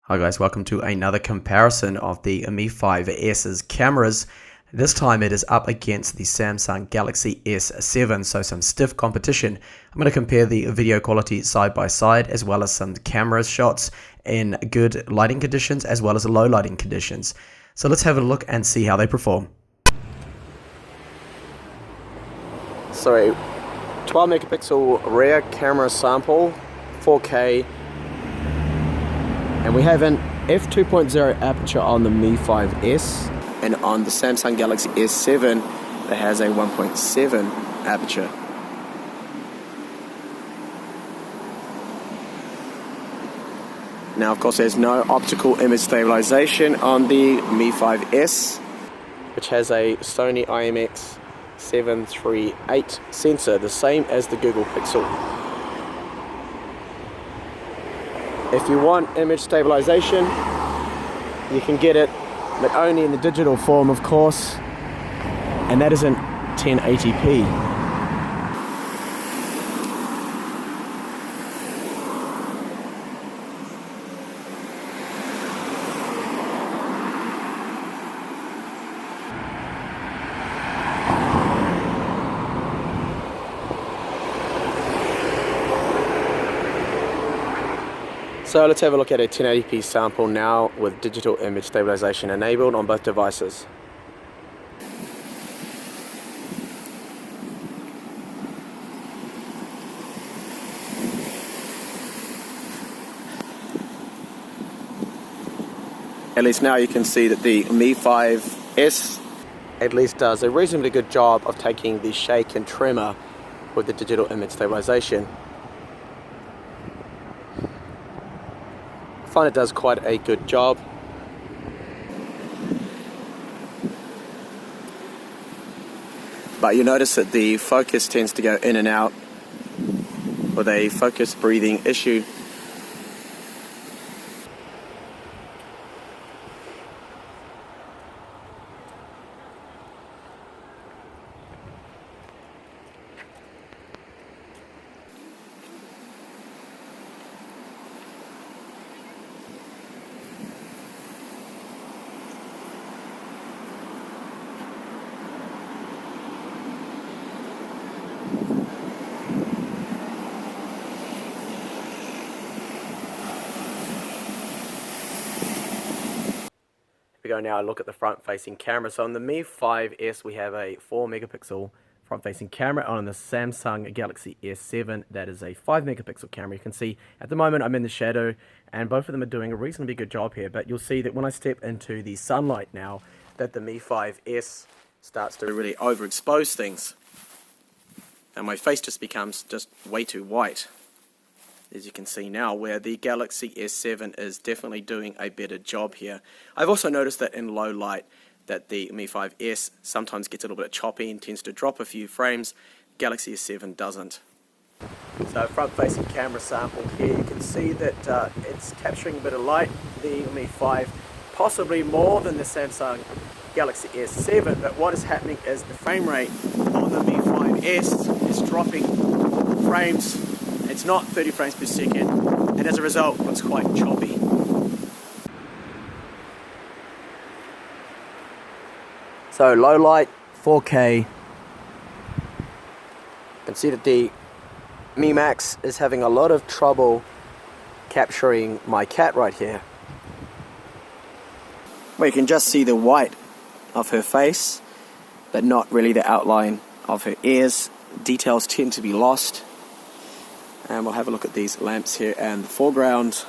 Hi guys, welcome to another comparison of the Mi 5S's cameras. This time it is up against the Samsung Galaxy S7, so some stiff competition. I'm going to compare the video quality side by side as well as some camera shots in good lighting conditions as well as low lighting conditions. So let's have a look and see how they perform. So a 12 megapixel rear camera sample, 4K. And we have an f2.0 aperture on the Mi 5S, and on the Samsung Galaxy S7 that has a 1.7 aperture. Now of course there's no optical image stabilization on the Mi 5S, which has a Sony IMX738 sensor, the same as the Google Pixel. If you want image stabilization, you can get it, but only in the digital form, of course, and that is in 1080p. So let's have a look at a 1080p sample now with digital image stabilization enabled on both devices. At least now you can see that the Mi 5S at least does a reasonably good job of taking the shake and tremor with the digital image stabilization. I find it does quite a good job. But you notice that the focus tends to go in and out with a focus breathing issue. We go now and look at the front-facing camera. So on the Mi 5S we have a 4 megapixel front-facing camera. On the Samsung Galaxy S7 that is a 5 megapixel camera. You can see at the moment I'm in the shadow and both of them are doing a reasonably good job here, but you'll see that when I step into the sunlight now that the Mi 5S starts to really overexpose things and my face just becomes just way too white, as you can see now, where the Galaxy S7 is definitely doing a better job here. I've also noticed that in low light that the Mi 5S sometimes gets a little bit choppy and tends to drop a few frames. Galaxy S7 doesn't. So front-facing camera sample here, you can see that it's capturing a bit of light, the Mi 5, possibly more than the Samsung Galaxy S7, but what is happening is the frame rate on the Mi 5S is dropping frames. It's not 30 frames per second, and as a result, it's quite choppy. So low light, 4K. You can see that the Mi Max is having a lot of trouble capturing my cat right here. Well, you can just see the white of her face, but not really the outline of her ears. Details tend to be lost. And we'll have a look at these lamps here and the foreground.